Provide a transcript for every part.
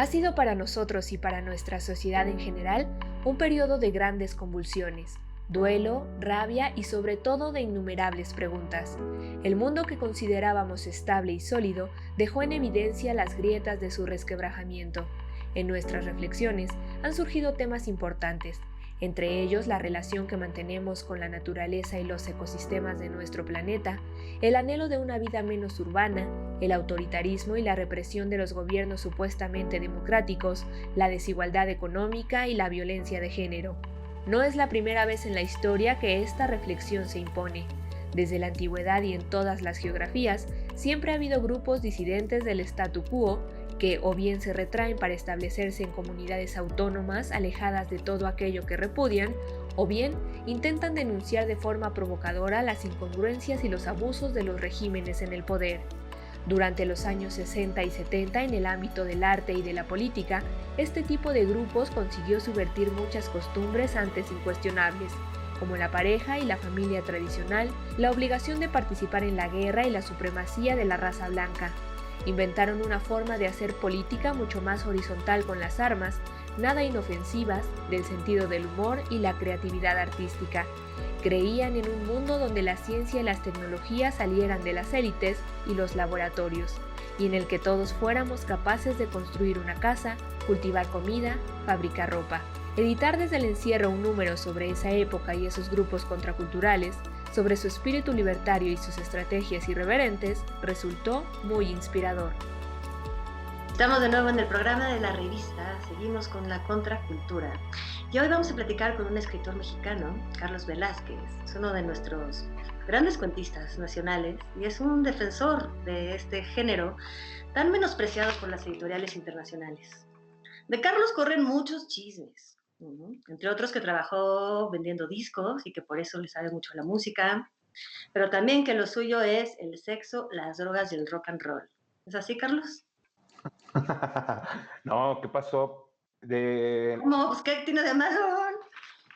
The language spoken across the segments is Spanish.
Ha sido para nosotros y para nuestra sociedad en general un periodo de grandes convulsiones, duelo, rabia y sobre todo de innumerables preguntas. El mundo que considerábamos estable y sólido dejó en evidencia las grietas de su resquebrajamiento. En nuestras reflexiones han surgido temas importantes, entre ellos la relación que mantenemos con la naturaleza y los ecosistemas de nuestro planeta, el anhelo de una vida menos urbana, el autoritarismo y la represión de los gobiernos supuestamente democráticos, la desigualdad económica y la violencia de género. No es la primera vez en la historia que esta reflexión se impone. Desde la antigüedad y en todas las geografías, siempre ha habido grupos disidentes del statu quo que o bien se retraen para establecerse en comunidades autónomas alejadas de todo aquello que repudian, o bien intentan denunciar de forma provocadora las incongruencias y los abusos de los regímenes en el poder. Durante los años 60 y 70, en el ámbito del arte y de la política, este tipo de grupos consiguió subvertir muchas costumbres antes incuestionables, como la pareja y la familia tradicional, la obligación de participar en la guerra y la supremacía de la raza blanca. Inventaron una forma de hacer política mucho más horizontal con las armas, nada inofensivas, del sentido del humor y la creatividad artística. Creían en un mundo donde la ciencia y las tecnologías salieran de las élites y los laboratorios, y en el que todos fuéramos capaces de construir una casa, cultivar comida, fabricar ropa. Editar desde el encierro un número sobre esa época y esos grupos contraculturales, sobre su espíritu libertario y sus estrategias irreverentes, resultó muy inspirador. Estamos de nuevo en el programa de la revista, seguimos con la contracultura. Y hoy vamos a platicar con un escritor mexicano, Carlos Velázquez. Es uno de nuestros grandes cuentistas nacionales y es un defensor de este género tan menospreciado por las editoriales internacionales. De Carlos corren muchos chismes, entre otros que trabajó vendiendo discos y que por eso le sabe mucho a la música, pero también que lo suyo es el sexo, las drogas y el rock and roll. ¿Es así, Carlos? No, ¿qué pasó? ¿Cómo? Pues, ¿qué tiene de malo?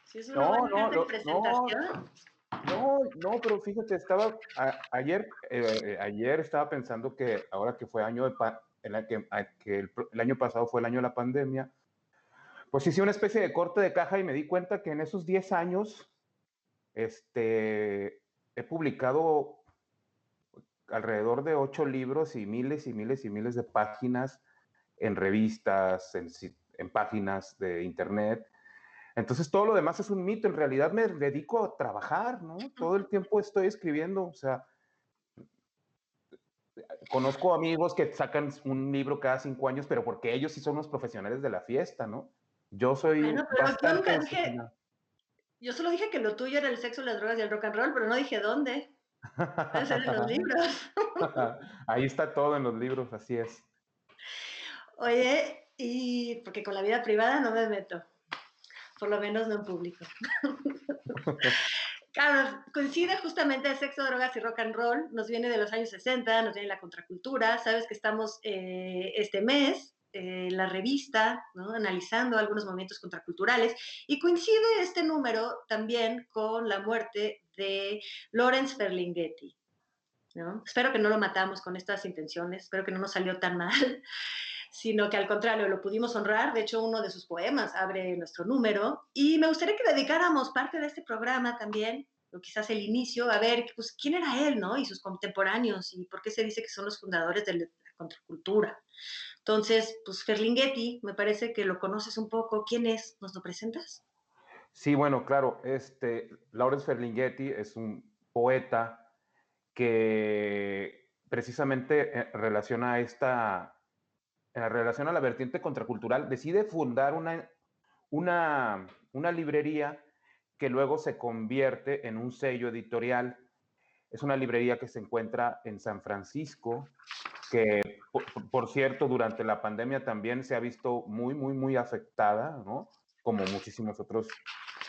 Si es una buena carta de No, presentación. no, pero fíjate, ayer estaba pensando que ahora que fue año el año pasado fue el año de la pandemia, pues hice una especie de corte de caja y me di cuenta que en esos 10 años, he publicado alrededor de 8 libros y miles y miles y miles de páginas en revistas, en páginas de internet. Entonces todo lo demás es un mito. En realidad me dedico a trabajar, ¿no? Todo el tiempo estoy escribiendo. O sea, conozco amigos que sacan un libro cada 5 años, pero porque ellos sí son los profesionales de la fiesta, ¿no? Yo soy Bueno, pero yo bastante nunca dije, disciplinado. yo solo dije que lo tuyo era el sexo, las drogas y el rock and roll, pero no dije dónde. Debe ser en los libros. Ahí está todo en los libros, así es. Oye, y porque con la vida privada no me meto, por lo menos no en público. Claro, coincide justamente el sexo, drogas y rock and roll, nos viene de los años 60, nos viene la contracultura, sabes que estamos este mes en la revista, ¿no? Analizando algunos movimientos contraculturales, y coincide este número también con la muerte de Lawrence Ferlinghetti, ¿no? Espero que no lo matamos con estas intenciones, espero que no nos salió tan mal, sino que al contrario, lo pudimos honrar. De hecho, uno de sus poemas abre nuestro número, y me gustaría que dedicáramos parte de este programa también, o quizás el inicio, a ver, pues, quién era él, ¿no? Y sus contemporáneos, y por qué se dice que son los fundadores de la contracultura. Entonces, pues, Ferlinghetti, me parece que lo conoces un poco. ¿Quién es? ¿Nos lo presentas? Sí, bueno, claro, Lawrence Ferlinghetti es un poeta que precisamente en relación a la vertiente contracultural, decide fundar una librería que luego se convierte en un sello editorial. Es una librería que se encuentra en San Francisco, que por cierto, durante la pandemia también se ha visto muy, muy, muy afectada, ¿no? Como muchísimos otros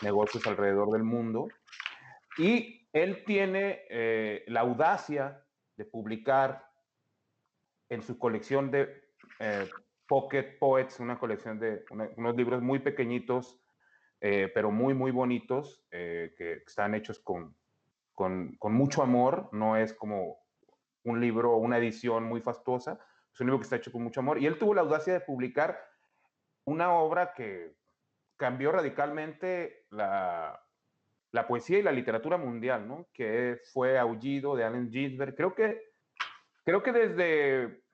negocios alrededor del mundo. Y él tiene la audacia de publicar en su colección de Pocket Poets, una colección de unos libros muy pequeñitos, pero muy, muy bonitos, que están hechos con mucho amor. No es como un libro, una edición muy fastuosa, es un libro que está hecho con mucho amor, y él tuvo la audacia de publicar una obra que cambió radicalmente la poesía y la literatura mundial, ¿no? Que fue Aullido de Allen Ginsberg. Creo que desde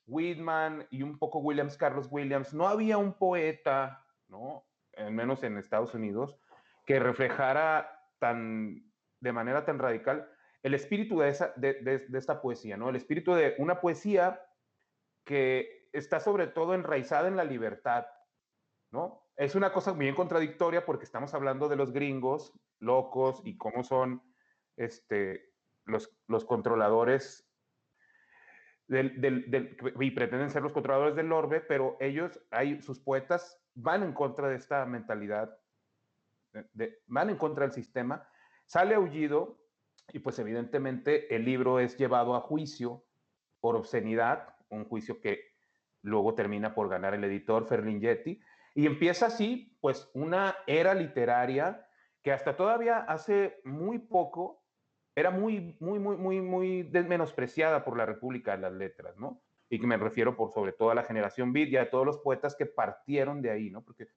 Whitman y un poco Carlos Williams, no había un poeta, ¿no? Al menos en Estados Unidos, que reflejara de manera tan radical el espíritu de esta poesía, ¿no? El espíritu de una poesía que está sobre todo enraizada en la libertad, ¿no? Es una cosa bien contradictoria porque estamos hablando de los gringos locos y cómo son los controladores y pretenden ser los controladores del orbe, pero sus poetas van en contra de esta mentalidad, van en contra del sistema. Sale Aullido y pues evidentemente el libro es llevado a juicio por obscenidad, un juicio que luego termina por ganar el editor Ferlinghetti, y empieza así pues una era literaria que hasta todavía hace muy poco era muy menospreciada por la República de las Letras, ¿no? Y que me refiero por sobre todo a la generación Beat y a todos los poetas que partieron de ahí, ¿no? Porque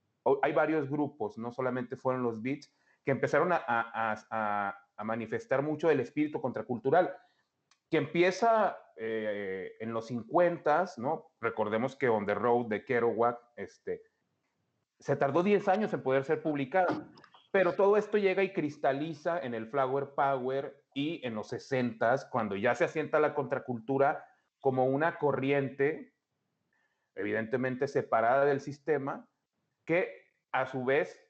hay varios grupos, no solamente fueron los Beats, que empezaron a manifestar mucho el espíritu contracultural, que empieza en los 50, ¿no? Recordemos que On the Road de Kerouac se tardó 10 años en poder ser publicada, pero todo esto llega y cristaliza en el Flower Power y en los 60, cuando ya se asienta la contracultura como una corriente, evidentemente separada del sistema, que a su vez,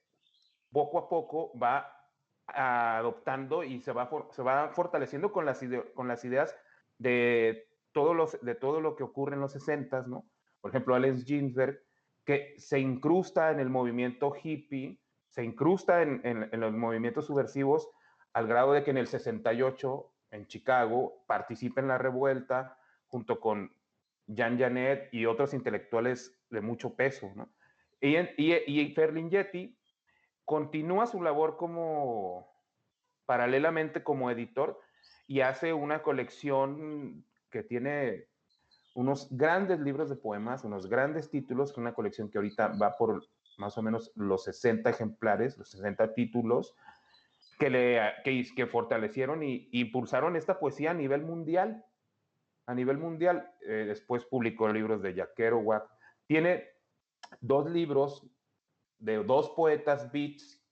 poco a poco, va adoptando y se va fortaleciendo con las ideas de todo lo que ocurre en los 60, ¿no? Por ejemplo, Allen Ginsberg, que se incrusta en el movimiento hippie, se incrusta en los movimientos subversivos, al grado de que en el 68, en Chicago, participa en la revuelta junto con Jean Genet y otros intelectuales de mucho peso, ¿no? Y Ferlinghetti continúa su labor paralelamente como editor y hace una colección que tiene unos grandes libros de poemas, unos grandes títulos, una colección que ahorita va por más o menos los 60 ejemplares, los 60 títulos, que fortalecieron y impulsaron esta poesía a nivel mundial. A nivel mundial, después publicó libros de Jack Kerouac. Tiene 2 libros de 2 poetas beats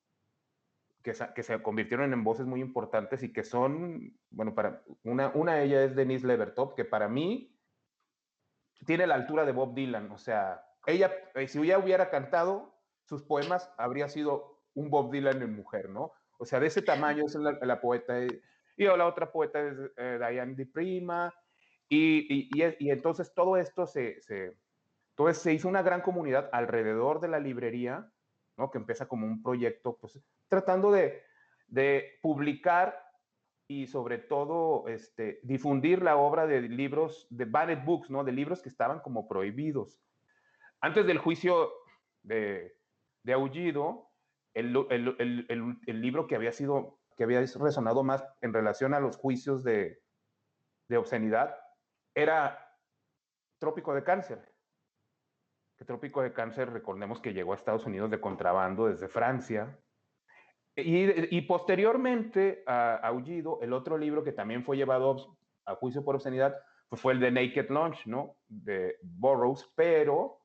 que se convirtieron en voces muy importantes y que son, bueno, una de ellas es Denise Levertov, que para mí tiene la altura de Bob Dylan. O sea, si ella hubiera cantado sus poemas, habría sido un Bob Dylan en mujer, ¿no? O sea, de ese tamaño es la poeta. Y la otra poeta es Diane di Prima. Y entonces todo esto entonces se hizo una gran comunidad alrededor de la librería, ¿no? Que empieza como un proyecto, pues tratando de publicar y sobre todo difundir la obra de libros, de banned books, ¿no? De libros que estaban como prohibidos. Antes del juicio de Aullido, el libro que había resonado más en relación a los juicios de obscenidad era Trópico de Cáncer. Que Trópico de Cáncer, recordemos que llegó a Estados Unidos de contrabando desde Francia. Y posteriormente a Aullido, el otro libro que también fue llevado a juicio por obscenidad pues fue el de Naked Lunch, ¿no? De Burroughs, pero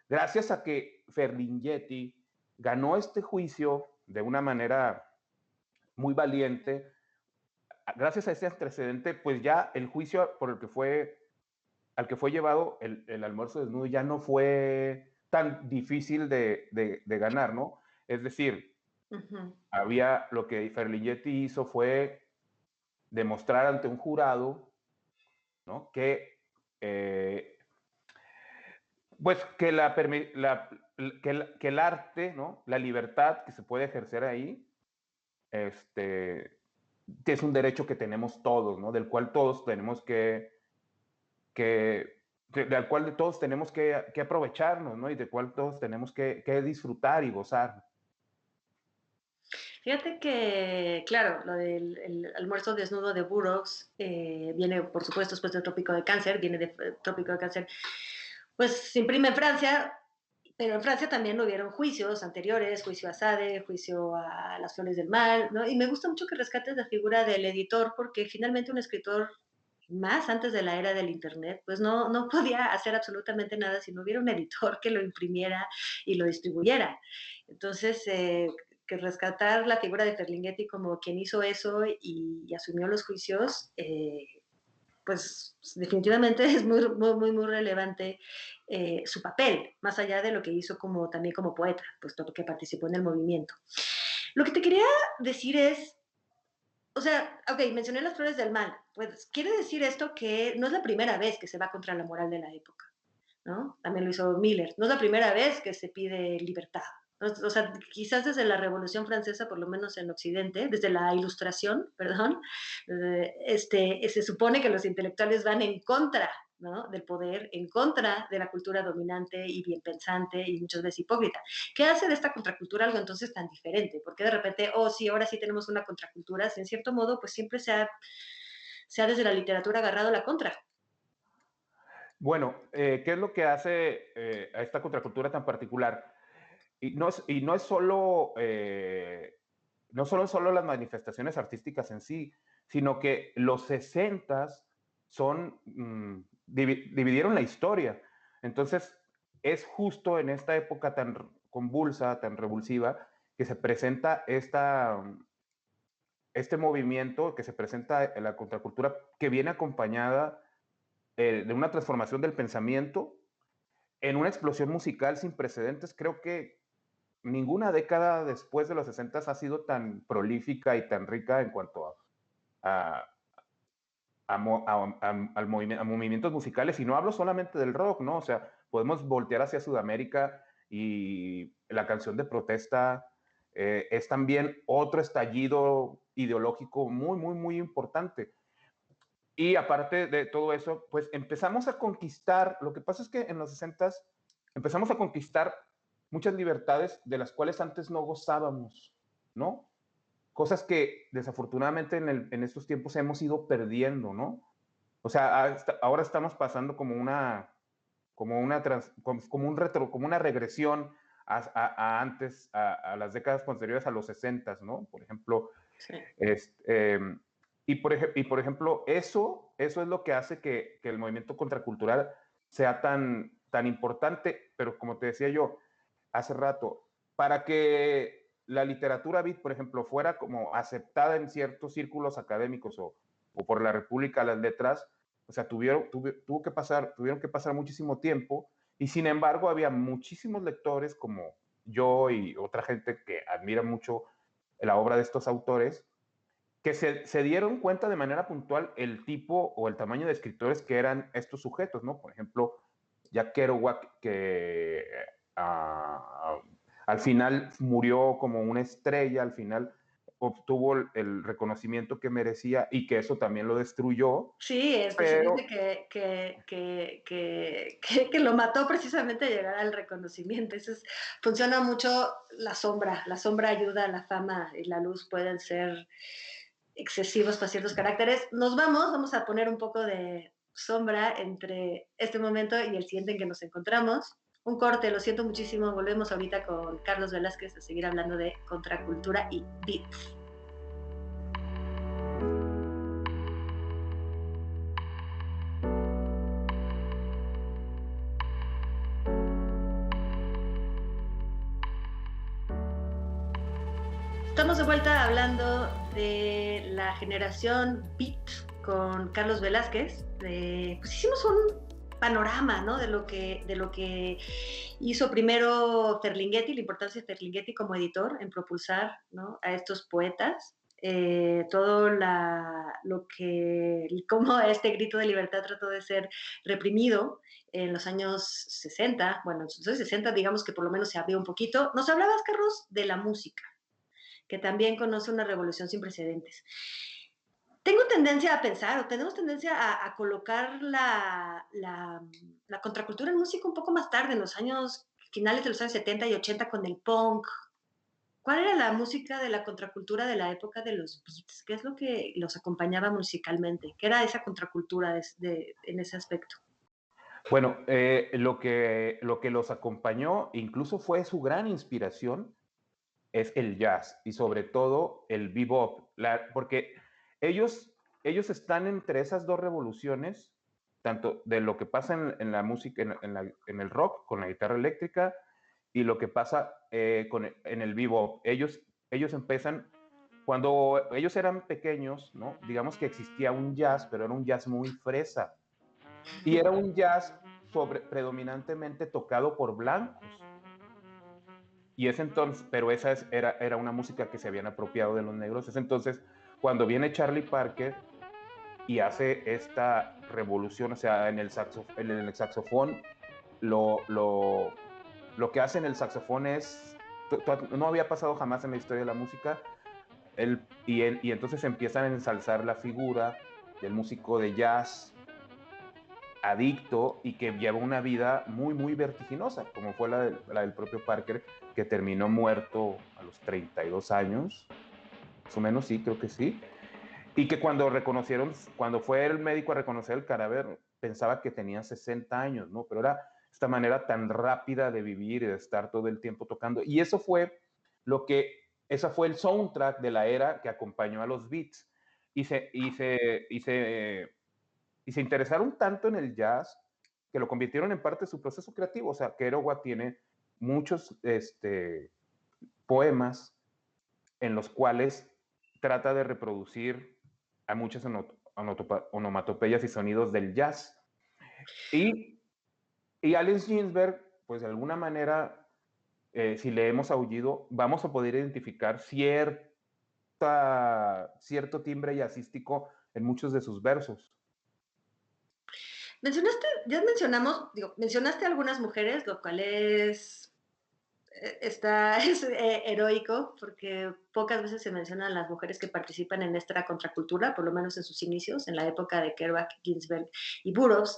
gracias a que Ferlinghetti ganó este juicio de una manera muy valiente, gracias a ese antecedente, pues ya el juicio al que fue llevado el almuerzo desnudo ya no fue tan difícil de ganar, ¿no? Es decir, lo que Ferlinghetti hizo fue demostrar ante un jurado, ¿no? Pues que el arte, ¿no? La libertad que se puede ejercer ahí, que es un derecho que tenemos todos, ¿no? Del cual todos tenemos del cual todos tenemos que aprovecharnos, ¿no? Y del cual todos tenemos que disfrutar y gozar. Fíjate que, claro, lo del el almuerzo desnudo de Burroughs viene, por supuesto, después del Trópico de Cáncer, viene de Trópico de Cáncer, pues se imprime en Francia, pero en Francia también hubieron juicios anteriores, juicio a Sade, juicio a Las Flores del Mal, ¿no? Y me gusta mucho que rescates la figura del editor, porque finalmente un escritor, más antes de la era del Internet, pues no podía hacer absolutamente nada si no hubiera un editor que lo imprimiera y lo distribuyera. Entonces, que rescatar la figura de Ferlinghetti como quien hizo eso y asumió los juicios, pues definitivamente es muy relevante su papel, más allá de lo que hizo como, también como poeta, puesto que participó en el movimiento. Lo que te quería decir es, o sea, ok, mencioné las flores del mal, pues quiere decir esto que no es la primera vez que se va contra la moral de la época, ¿no? También lo hizo Miller, no es la primera vez que se pide libertad. O sea, quizás desde la Revolución Francesa, por lo menos en Occidente, desde la Ilustración, perdón, se supone que los intelectuales van en contra, ¿no?, del poder, en contra de la cultura dominante y bien pensante y muchas veces hipócrita. ¿Qué hace de esta contracultura algo entonces tan diferente? Porque de repente, oh, sí, ahora sí tenemos una contracultura, si en cierto modo, pues siempre se ha desde la literatura agarrado la contra. Bueno, ¿qué es lo que hace a esta contracultura tan particular? Y no es solo, no solo las manifestaciones artísticas en sí, sino que los sesentas son, dividieron la historia. Entonces, es justo en esta época tan convulsa, tan revulsiva, que se presenta este movimiento, que se presenta en la contracultura, que viene acompañada de una transformación del pensamiento en una explosión musical sin precedentes. Creo que ninguna década después de los 60 ha sido tan prolífica y tan rica en cuanto a, a movimientos musicales, y no hablo solamente del rock, ¿no? O sea, podemos voltear hacia Sudamérica y la canción de protesta es también otro estallido ideológico muy importante. Y aparte de todo eso, pues empezamos a conquistar, lo que pasa es que en los 60 empezamos a conquistar muchas libertades de las cuales antes no gozábamos, ¿no? Cosas que desafortunadamente en estos tiempos hemos ido perdiendo, ¿no? O sea, ahora estamos pasando como un retro, como una regresión a antes, a las décadas posteriores a los 60, ¿no? Por ejemplo, Sí. este, y por ejemplo, eso es lo que hace que el movimiento contracultural sea tan importante, pero como te decía yo hace rato, para que la literatura beat, por ejemplo, fuera como aceptada en ciertos círculos académicos o por la República las Letras, o sea, tuvieron que pasar muchísimo tiempo, y sin embargo había muchísimos lectores como yo y otra gente que admira mucho la obra de estos autores, que se dieron cuenta de manera puntual el tipo o el tamaño de escritores que eran estos sujetos, ¿no? Por ejemplo, Jack Kerouac, que al final murió como una estrella, al final obtuvo el reconocimiento que merecía, y que eso también lo destruyó, Sí, se dice pero que lo mató precisamente a llegar al reconocimiento. Funciona mucho la sombra ayuda, la fama y la luz pueden ser excesivos para ciertos caracteres. Vamos a poner un poco de sombra entre este momento y el siguiente en que nos encontramos. Un corte, lo siento muchísimo, volvemos ahorita con Carlos Velázquez a seguir hablando de contracultura y beats. Estamos de vuelta hablando de la generación Beat con Carlos Velázquez. Pues hicimos un panorama, ¿no?, de lo que hizo primero Ferlinghetti, la importancia de Ferlinghetti como editor en propulsar, ¿no?, a estos poetas. Cómo este grito de libertad trató de ser reprimido en los años 60. Bueno, en los años 60 digamos que por lo menos se abrió un poquito. Nos hablabas, Carlos, de la música, que también conoce una revolución sin precedentes. Tengo tendencia a pensar, o tenemos tendencia a colocar la contracultura en música un poco más tarde, en los años finales de los años 70 y 80 con el punk, ¿Cuál era la música de la contracultura de la época de los Beats? ¿Qué es lo que los acompañaba musicalmente? ¿Qué era esa contracultura en ese aspecto? Bueno, lo que los acompañó, incluso fue su gran inspiración, es el jazz y sobre todo el bebop, porque ellos, ellos están entre esas dos revoluciones, tanto de lo que pasa en la música, en el rock con la guitarra eléctrica y lo que pasa en el bebop. Ellos empiezan, cuando ellos eran pequeños, ¿no? Digamos que existía un jazz, pero era un jazz muy fresa y era un jazz predominantemente tocado por blancos. Y ese entonces, pero era una música que se habían apropiado de los negros. Es entonces cuando viene Charlie Parker y hace esta revolución, o sea, en el saxofón, lo, lo, lo que hace en el saxofón es, no había pasado jamás en la historia de la música, y entonces empiezan a ensalzar la figura del músico de jazz adicto y que lleva una vida muy, muy vertiginosa, como fue la del propio Parker, que terminó muerto a los 32 años, más o menos, sí, creo que sí, y que cuando fue el médico a reconocer el cadáver, pensaba que tenía 60 años, ¿no? Pero era esta manera tan rápida de vivir y de estar todo el tiempo tocando. Y esa fue el soundtrack de la era que acompañó a los Beats. Y se, y se, y se y se interesaron tanto en el jazz que lo convirtieron en parte de su proceso creativo. O sea, Kerouac tiene muchos poemas en los cuales trata de reproducir a muchas onomatopeyas y sonidos del jazz. Y, y Allen Ginsberg, pues de alguna manera, si leemos Aullido, vamos a poder identificar cierto timbre jazzístico en muchos de sus versos. Ya mencionamos, digo, mencionaste algunas mujeres, lo cual es heroico, porque pocas veces se mencionan las mujeres que participan en esta contracultura, por lo menos en sus inicios, en la época de Kerouac, Ginsberg y Burroughs.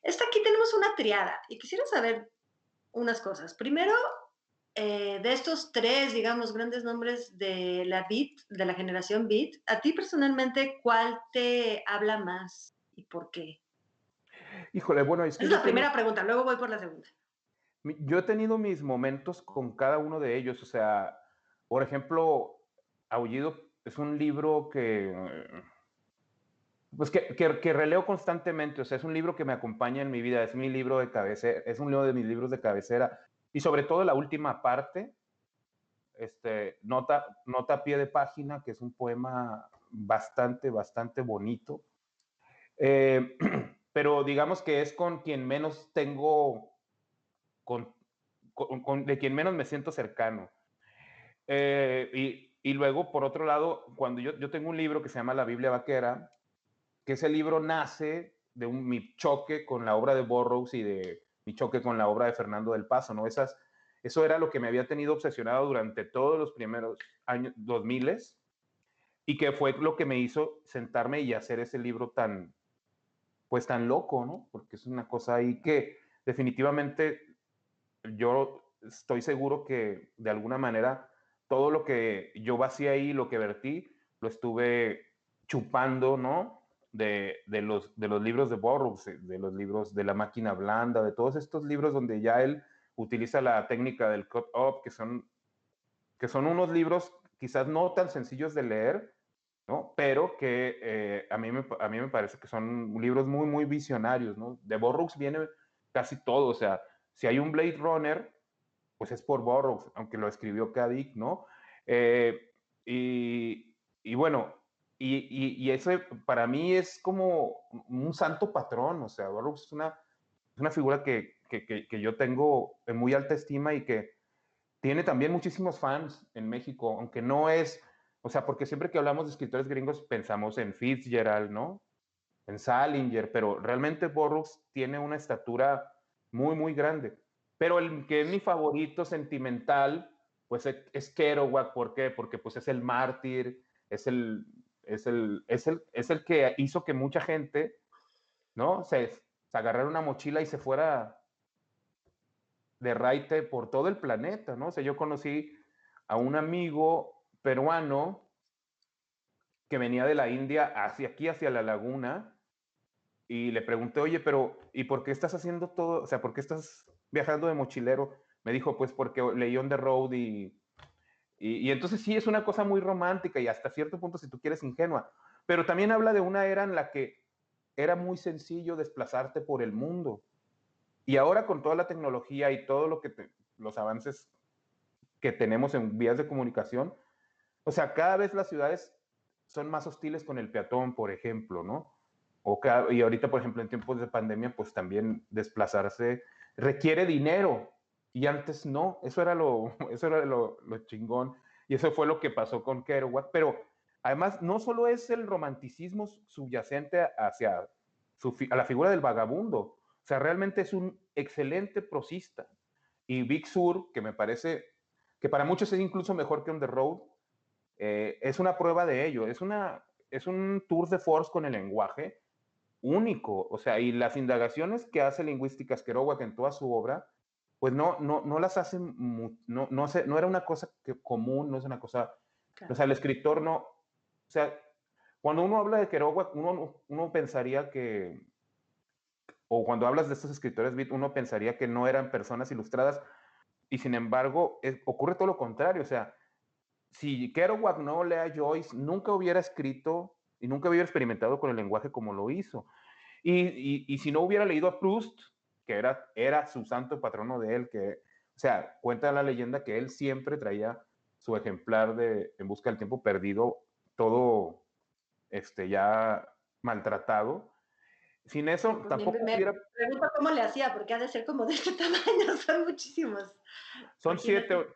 Aquí tenemos una triada y quisiera saber unas cosas. Primero, de estos tres, digamos, grandes nombres de la Beat, de la generación Beat, a ti personalmente, ¿cuál te habla más y por qué? Híjole, bueno, es Esa que es la primera pregunta, luego voy por la segunda. yo he tenido mis momentos con cada uno de ellos. O sea, por ejemplo, Aullido es un libro que releo constantemente. O sea, es un libro que me acompaña en mi vida, es mi libro de cabecera, es uno de mis libros de cabecera. Y sobre todo la última parte, nota a pie de página, que es un poema bastante bonito. Eh, pero digamos que es con quien menos tengo, de quien menos me siento cercano. Y luego, por otro lado, cuando yo tengo un libro que se llama La Biblia Vaquera, que ese libro nace de mi choque con la obra de Burroughs y de mi choque con la obra de Fernando del Paso, ¿no? Eso era lo que me había tenido obsesionado durante todos los primeros años 2000 y que fue lo que me hizo sentarme y hacer ese libro pues tan loco, ¿no? Porque es una cosa ahí que definitivamente yo estoy seguro que de alguna manera todo lo que yo vacié ahí, lo que vertí, lo estuve chupando, ¿no? De los libros de Burroughs, de los libros de La Máquina Blanda, de todos estos libros donde ya él utiliza la técnica del cut-up, que son unos libros quizás no tan sencillos de leer, ¿no? Pero que a mí me parece que son libros muy, muy visionarios, ¿no? De Burroughs viene casi todo. O sea, si hay un Blade Runner, pues es por Burroughs, aunque lo escribió K. Dick, ¿no? Eh, y bueno, y ese para mí es como un santo patrón. O sea, Burroughs es una figura que yo tengo en muy alta estima y que tiene también muchísimos fans en México, aunque no es, o sea, porque siempre que hablamos de escritores gringos pensamos en Fitzgerald, ¿no? En Salinger, pero realmente Burroughs tiene una estatura muy, muy grande. Pero el que es mi favorito sentimental, pues es Kerouac. ¿Por qué? Porque pues es el mártir, es el que hizo que mucha gente, ¿no? Se agarrara una mochila y se fuera de raite por todo el planeta, ¿no? O sea, yo conocí a un amigo peruano que venía de la India hacia aquí, hacia la laguna, y le pregunté, oye, pero ¿y por qué estás haciendo todo? O sea, ¿por qué estás viajando de mochilero? Me dijo, pues porque leí On the Road y entonces sí, es una cosa muy romántica y hasta cierto punto, si tú quieres, ingenua, pero también habla de una era en la que era muy sencillo desplazarte por el mundo. Y ahora con toda la tecnología y todo lo que los avances que tenemos en vías de comunicación, o sea, cada vez las ciudades son más hostiles con el peatón, por ejemplo, ¿no? Y ahorita, por ejemplo, en tiempos de pandemia, pues también desplazarse requiere dinero. Y antes no, eso era lo chingón. Y eso fue lo que pasó con Kerouac. Pero además, no solo es el romanticismo subyacente hacia a la figura del vagabundo. O sea, realmente es un excelente prosista. Y Big Sur, que me parece que para muchos es incluso mejor que On the Road, es una prueba de ello. Es un tour de force con el lenguaje único. O sea, y las indagaciones que hace lingüísticas Kerouac en toda su obra, pues no las hace, no era una cosa común, no es una cosa, Claro. o sea, el escritor no, o sea, cuando uno habla de Kerouac, uno pensaría que, o cuando hablas de estos escritores beat, uno pensaría que no eran personas ilustradas, y sin embargo, ocurre todo lo contrario. O sea, si Kerouac no lea Joyce, nunca hubiera escrito y nunca hubiera experimentado con el lenguaje como lo hizo. Y si no hubiera leído a Proust, que era su santo patrono de él, o sea, cuenta la leyenda que él siempre traía su ejemplar de En busca del tiempo perdido, todo ya maltratado. Sin eso, Pues tampoco me hubiera. pregunto cómo le hacía, porque ha de ser como de este tamaño, son muchísimos. Son Imagínate. 7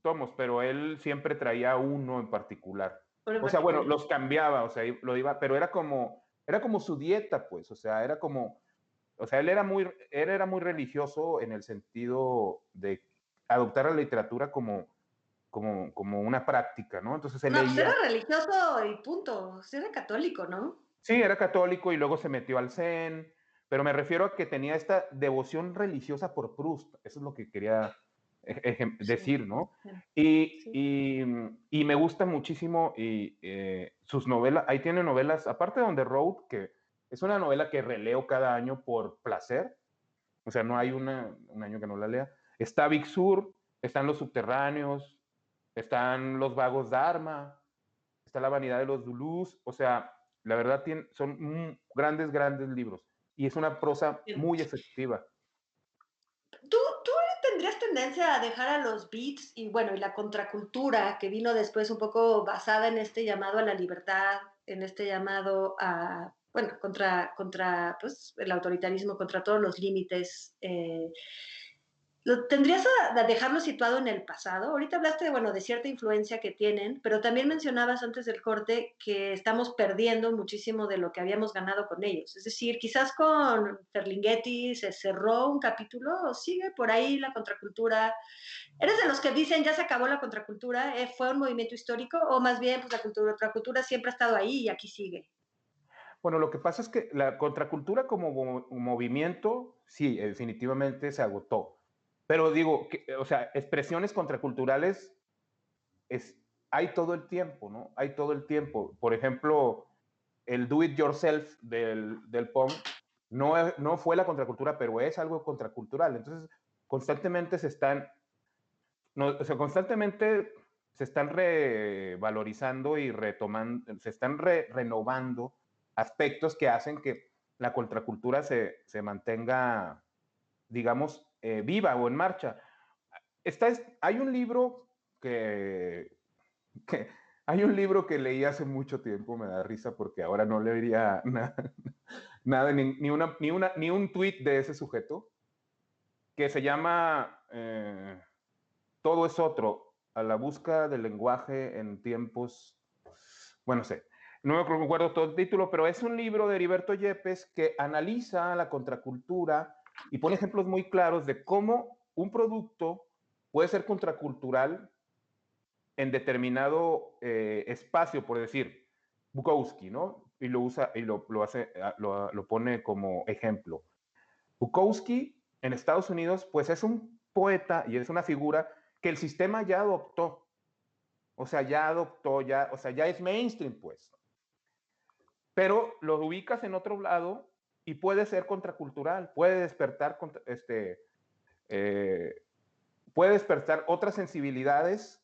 tomos, pero él siempre traía uno en particular. Uno en O sea, bueno, particular. los cambiaba, o sea, lo iba, pero era como su dieta, pues, o sea, era como, o sea, él era muy religioso en el sentido de adoptar la literatura como una práctica, ¿no? Entonces él No, pues era leía, religioso y punto. Sí era católico, ¿no? sí, era católico y luego se metió al Zen, pero me refiero a que tenía esta devoción religiosa por Proust, eso es lo que quería Sí, decir, ¿no? sí, Y, sí. y, y me gusta muchísimo sus novelas, ahí tiene novelas, aparte de On the Road, que es una novela que releo cada año por placer, o sea, no hay un año que no la lea. Está Big Sur, están Los Subterráneos, están Los Vagos Dharma, está La Vanidad de los Dulús, o sea, la verdad son grandes, grandes libros. Y es una prosa Bien. muy efectiva. ¿Tú tendrías tendencia a dejar a los beats y bueno, y la contracultura que vino después un poco basada en este llamado a la libertad, en este llamado a, bueno, contra pues, el autoritarismo, contra todos los límites? ¿Lo tendrías a dejarlo situado en el pasado? Ahorita hablaste, bueno, de cierta influencia que tienen, pero también mencionabas antes del corte que estamos perdiendo muchísimo de lo que habíamos ganado con ellos. Es decir, quizás con Ferlinghetti se cerró un capítulo o sigue por ahí la contracultura. ¿Eres de los que dicen ya se acabó la contracultura? ¿Fue un movimiento histórico? ¿O más bien pues la contracultura siempre ha estado ahí y aquí sigue? Bueno, lo que pasa es que la contracultura como movimiento, sí, definitivamente se agotó. Pero digo, o sea, expresiones contraculturales hay todo el tiempo, ¿no? Hay todo el tiempo. Por ejemplo, el do it yourself del punk no fue la contracultura, pero es algo contracultural. Entonces, constantemente o sea, constantemente se están revalorizando y retomando, se están renovando aspectos que hacen que la contracultura se mantenga, digamos, viva o en marcha. Hay un libro que hay un libro que leí hace mucho tiempo, me da risa porque ahora no leería nada, ni un tweet de ese sujeto, que se llama Todo es otro, a la búsqueda del lenguaje en tiempos, bueno, sé, no me acuerdo todo el título, pero es un libro de Heriberto Yepes que analiza la contracultura y pone ejemplos muy claros de cómo un producto puede ser contracultural en determinado espacio, por decir, Bukowski, ¿no? Y lo usa y lo pone como ejemplo. Bukowski en Estados Unidos, pues es un poeta y es una figura que el sistema ya adoptó. O sea, ya adoptó, ya, o sea, ya es mainstream, pues. Pero lo ubicas en otro lado y puede ser contracultural, puede despertar, eh, puede despertar otras sensibilidades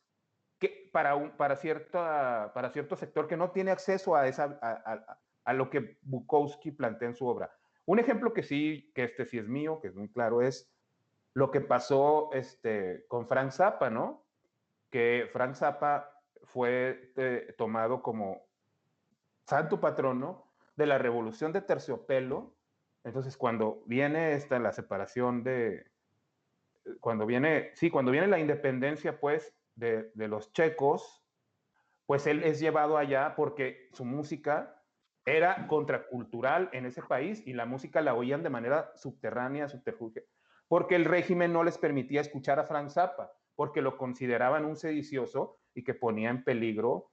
que para cierto sector que no tiene acceso a lo que Bukowski plantea en su obra. Un ejemplo que sí, que sí es mío, que es muy claro, es lo que pasó con Frank Zappa, ¿no? Que Frank Zappa fue tomado como santo patrono de la revolución de Terciopelo. Entonces, cuando viene la separación cuando viene la independencia, pues, de los checos, pues él es llevado allá porque su música era contracultural en ese país y la música la oían de manera subterránea, subterfuge, porque el régimen no les permitía escuchar a Frank Zappa, porque lo consideraban un sedicioso y que ponía en peligro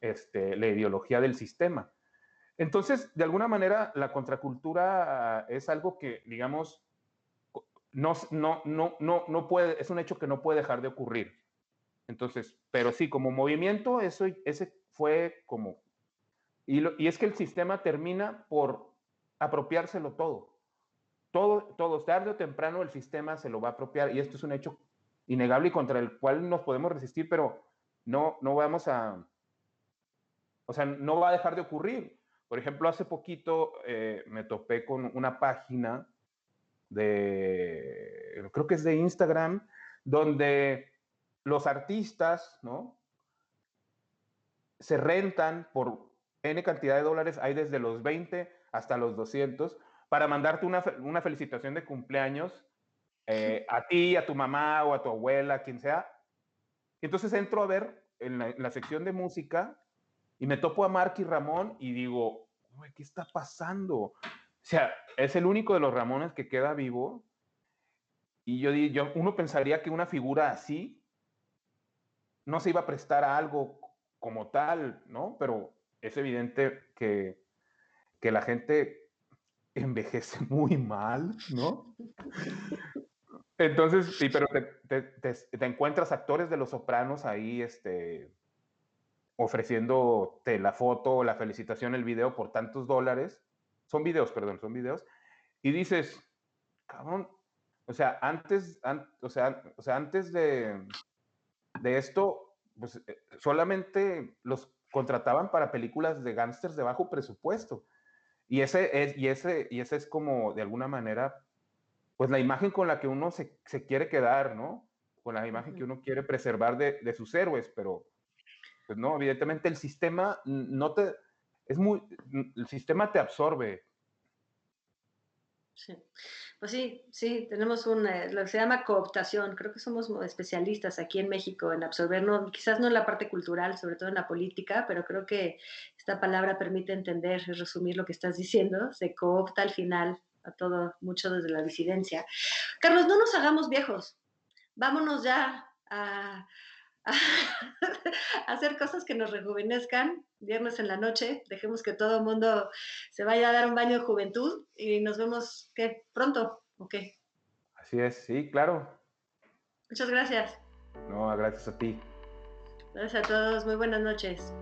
la ideología del sistema. Entonces, de alguna manera, la contracultura es algo que, digamos, no puede, es un hecho que no puede dejar de ocurrir. Entonces, pero sí, como movimiento, ese fue como... Y es que el sistema termina por apropiárselo todo. Todo, tarde o temprano el sistema se lo va a apropiar y esto es un hecho innegable y contra el cual nos podemos resistir, pero no vamos a... O sea, no va a dejar de ocurrir. Por ejemplo, hace poquito me topé con una página creo que es de Instagram, donde los artistas, ¿no? Se rentan por N cantidad de dólares, hay desde los 20 hasta los 200, para mandarte una felicitación de cumpleaños a ti, a tu mamá o a tu abuela, a quien sea. Entonces entro a ver en la sección de música y me topo a Mark y Ramón y digo, ¿qué está pasando? O sea, es el único de los Ramones que queda vivo. Y uno pensaría que una figura así no se iba a prestar a algo como tal, ¿no? Pero es evidente que la gente envejece muy mal, ¿no? Entonces, sí, pero te encuentras actores de Los Sopranos ahí, ofreciéndote la foto, la felicitación, el video por tantos dólares. Son videos, perdón, son videos. Y dices, cabrón, o sea, antes de esto, pues solamente los contrataban para películas de gángsters de bajo presupuesto. Y ese es como, de alguna manera, pues la imagen con la que uno se quiere quedar, ¿no? Con la imagen que uno quiere preservar de sus héroes, pero, pues no, evidentemente el sistema el sistema te absorbe. Sí. Pues sí, tenemos lo que se llama cooptación. Creo que somos especialistas aquí en México en absorbernos, quizás no en la parte cultural, sobre todo en la política, pero creo que esta palabra permite entender y resumir lo que estás diciendo. Se coopta al final a todo, mucho desde la disidencia. Carlos, no nos hagamos viejos. Vámonos ya a hacer cosas que nos rejuvenezcan. Viernes en la noche, dejemos que todo el mundo se vaya a dar un baño de juventud y nos vemos, ¿qué? Pronto, ¿o qué? Así es, sí, claro. Muchas gracias. No, gracias a ti. Gracias a todos, muy buenas noches.